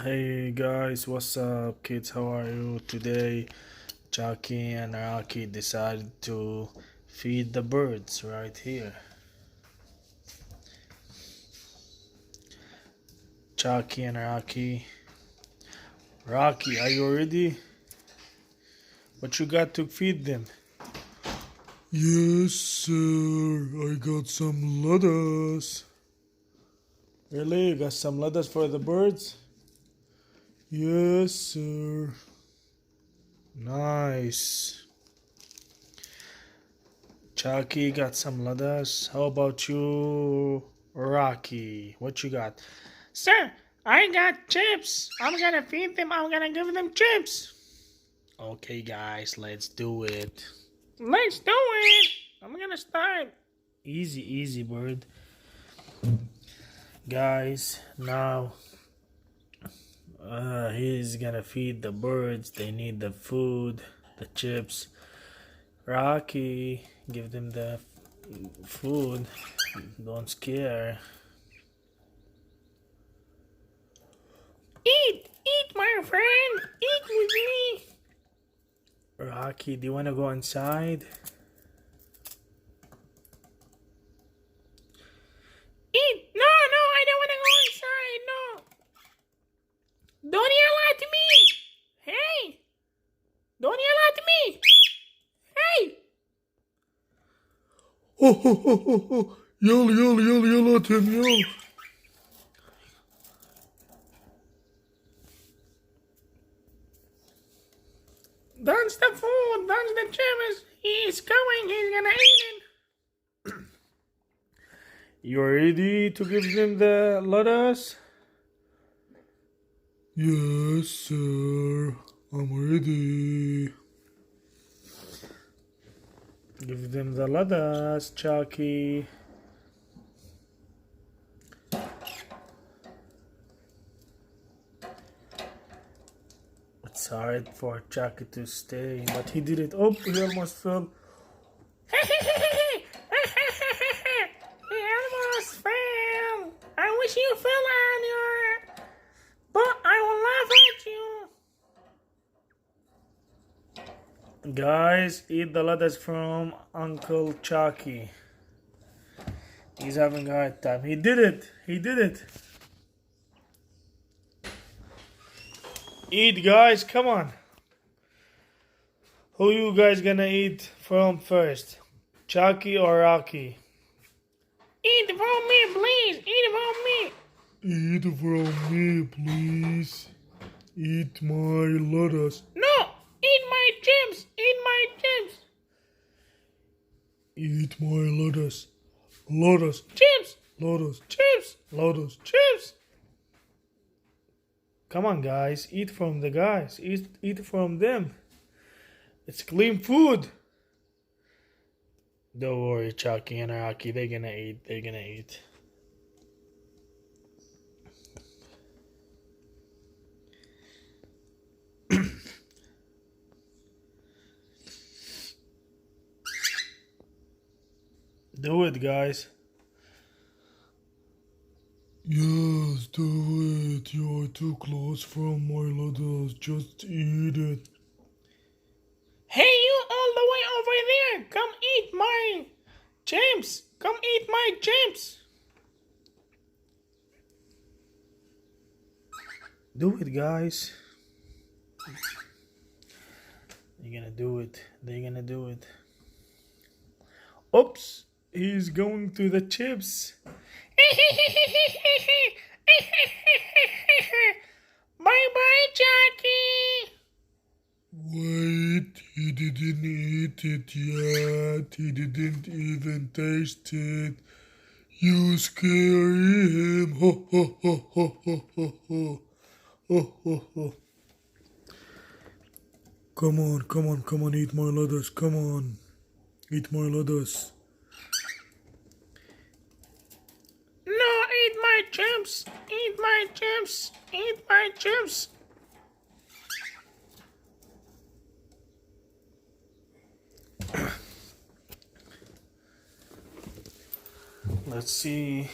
Hey guys, what's up, kids? How are you? Today, Chucky and Rocky decided to feed the birds right here. Chucky and Rocky. Rocky, are you ready? What you got to feed them? Yes, sir. I got some lettuce. Really? You got some lettuce for the birds? Yes, sir. Nice. Chucky got some lettuce. How about you, Rocky? What you got? Sir, I got chips. I'm gonna feed them. I'm gonna give them chips. Okay, guys, let's do it. Let's do it. I'm gonna start. Easy, easy, bird. Guys, now he's gonna feed the birds. They need the food, the chips. Rocky, give them the food. Don't scare. Eat, my friend. Eat with me. Rocky, do you wanna go inside? Eat. No, I don't wanna go inside. No. Don't yell at me. Hey. Don't yell at me. Hey. Ho, ho, ho, ho, ho. Yell at him, yell. That's the food. That's the chips. He's coming. He's gonna eat it. You ready to give them the lettuce? Yes, sir. I'm ready. Give them the lettuce, Chucky. It's hard for Chucky to stay, but he did it. Oh, he almost fell. He almost fell. I wish you fell on your. But I will laugh at you. Guys, eat the lettuce from Uncle Chucky. He's having a hard time. He did it. He did it. Eat, guys. Come on. Who you guys gonna eat from first? Chucky or Rocky? Eat from me, please. Eat from me. Eat from me, please. Eat my lettuce. No, eat my chips. Eat my chips. Eat my lettuce. Lettuce. Chips. Lettuce. Chips. Lettuce. Chips. Come on, guys. Eat from the guys. Eat from them. It's clean food. Don't worry, Chucky and Rocky. They're gonna eat. They're gonna eat. Do it, guys. Yes, do it. You are too close from my lettuce. Just eat it. Hey, you all the way over there. Come eat my chips. Come eat my chips. Do it, guys. They're gonna do it. They're gonna do it. Oops! He's going to the chips. Bye bye, Jackie. Wait, he didn't eat it yet. He didn't even taste it. You scare him. Ho, ho, ho, ho, ho, ho, ho. Ho, ho, ho. Come on, eat my lettuce. Come on, eat my lettuce. No, eat my chips. Eat my chips. Eat my chips. Let's see.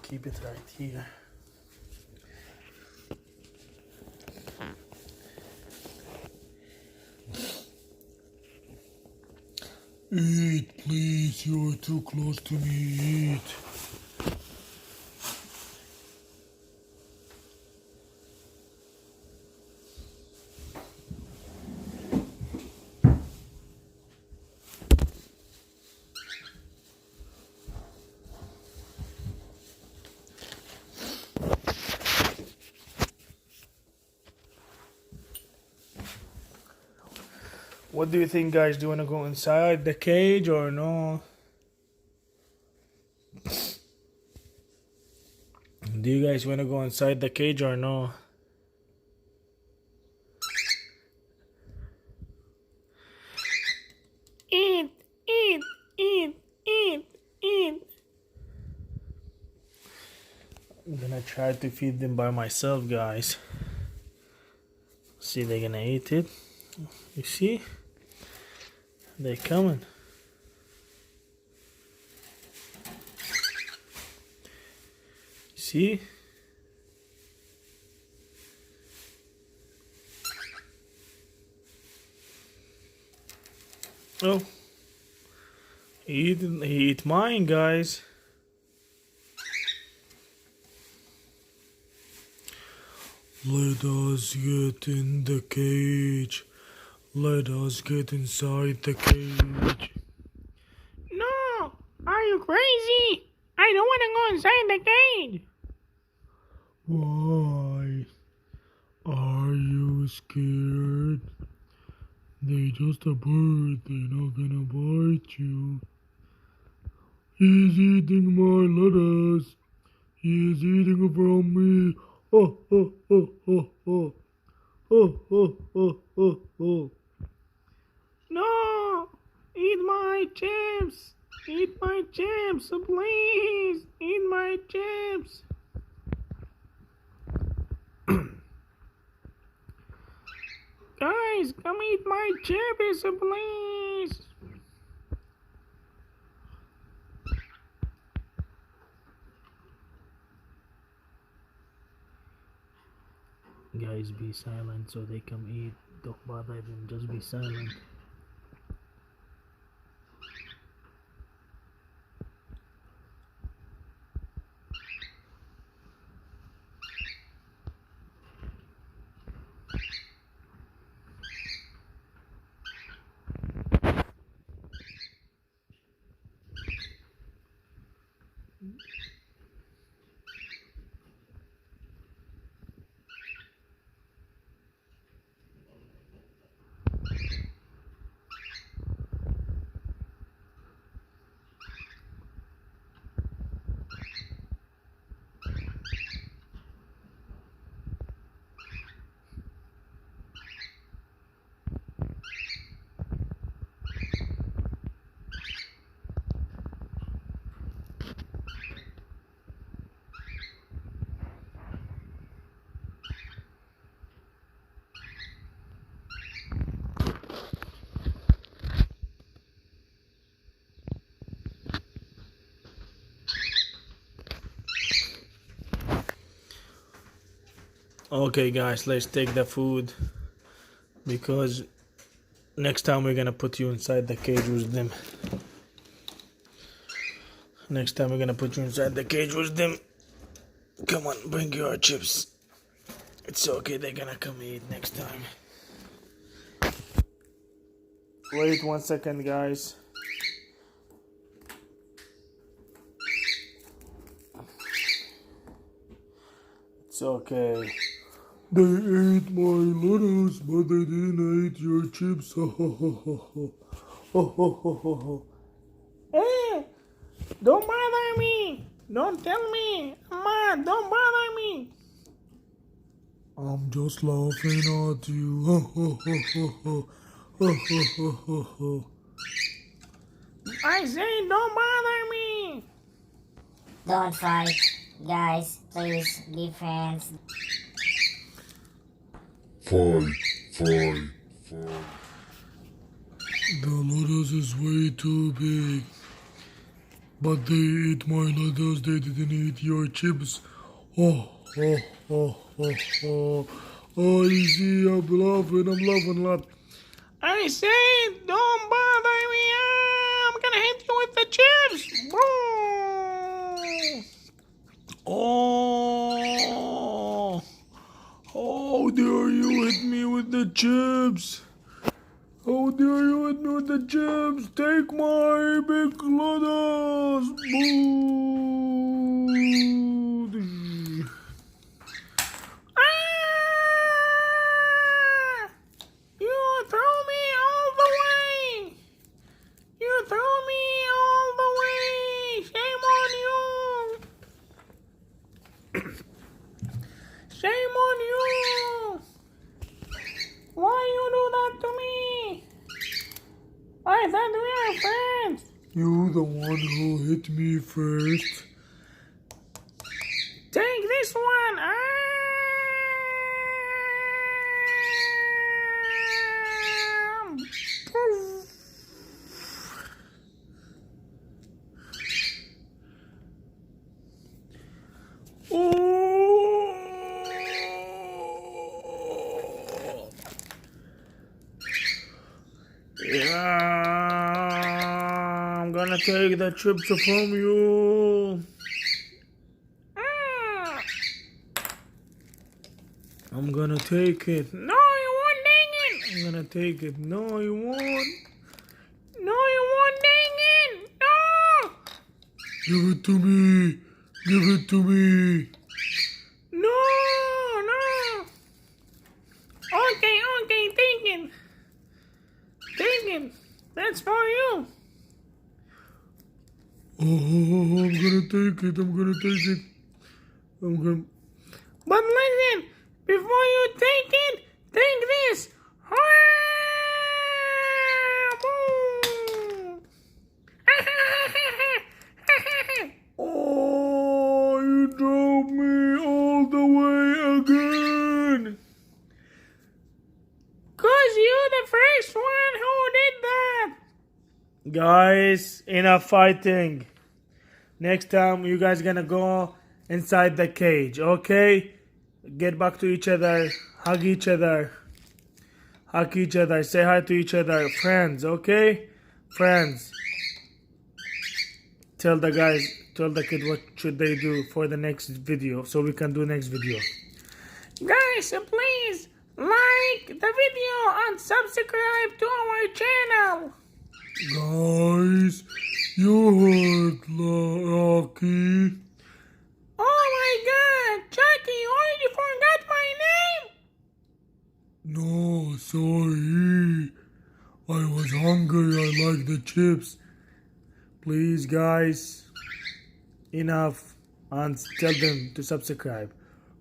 keep it right here. Eat, please. You're too close to me. Eat. What do you think, guys? Do you want to go inside the cage or no? Do you guys want to go inside the cage or no? Eat, eat, eat, eat, eat. I'm gonna try to feed them by myself, guys. See, they're gonna eat it. You see? They're coming. See? Oh, he ate mine, guys. Let us get in the cage. Let us get inside the cage. No, are you crazy? I don't want to go inside the cage. Why? Are you scared? They just a bird. They're not gonna bite you. He's eating my lettuce. He's eating from me. Oh, oh, oh, oh, oh. Oh, oh, oh, oh, oh. No, eat my chips. Eat my chips, please. Eat my chips. Guys, come eat my chips, please. Guys, be silent so they come eat. Don't bother them, just be silent. Okay, guys, let's take the food because next time we're gonna put you inside the cage with them. Next time we're gonna put you inside the cage with them. Come on, bring your chips. It's okay, they're gonna come eat next time. Wait 1 second, guys. It's okay. They ate my lettuce, but they didn't eat your chips. Ha ha ha ha ha. Ha ha ha ha ha. Hey, don't bother me. Don't tell me. Ma, don't bother me. I'm just laughing at you. Ha ha ha ha ha. Ha ha ha ha ha. I say don't bother me. Don't fight, guys. Please be friends. Fight, fight, fight. The lettuce is way too big. But they ate my noodles, they didn't eat your chips. Oh, oh, oh, oh, oh. Oh, you see, I'm laughing a lot. I say, don't bother me. I'm gonna hit you with the chips. Boom. Oh, how dare you hit me with the chips? How dare you hit me with the chips? Take my big noodles. Boo. Ah! You throw me all the way. You throw me all the way. Shame on you. Shame on you. Why you do that to me? I thought we were friends. You the one who hit me first. Take this one. Ah! Poof. Oh. Yeah, I'm gonna take the chips from you. Ah! I'm gonna take it. No, you won't, dang it. I'm gonna take it. No, you won't. No, you won't, dang it. No. Give it to me. Give it to me. No, no. Okay, take it. Take it. That's for you. Oh, I'm gonna take it. I'm gonna take it. I'm gonna. But listen, before you take it, take this. Ah, boom. Oh, you drove me all the way again. 'Cause you're the first one who did that. Guys, enough fighting. Next time, you guys gonna go inside the cage, okay? Get back to each other. Hug each other. Hug each other. Say hi to each other. Friends, okay? Friends. Tell the kid what should they do for the next video so we can do next video. Guys, please like the video and subscribe to our channel. Guys, you heard Rocky. Oh my god, Chucky, you already forgot my name? No, sorry. I was hungry. I like the chips. Please, guys, enough, and tell them to subscribe.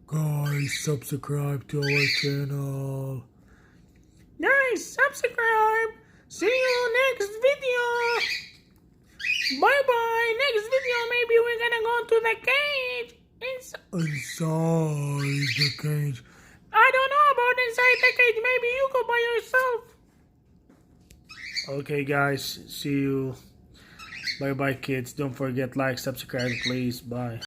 Guys, subscribe to our channel. Guys, subscribe. See you next video. Bye bye. Next video, maybe we're gonna go to the cage. Inside the cage. I don't know about inside the cage. Maybe you go by yourself. Okay, guys, see you. Bye bye, kids. Don't forget, like, subscribe, please. Bye.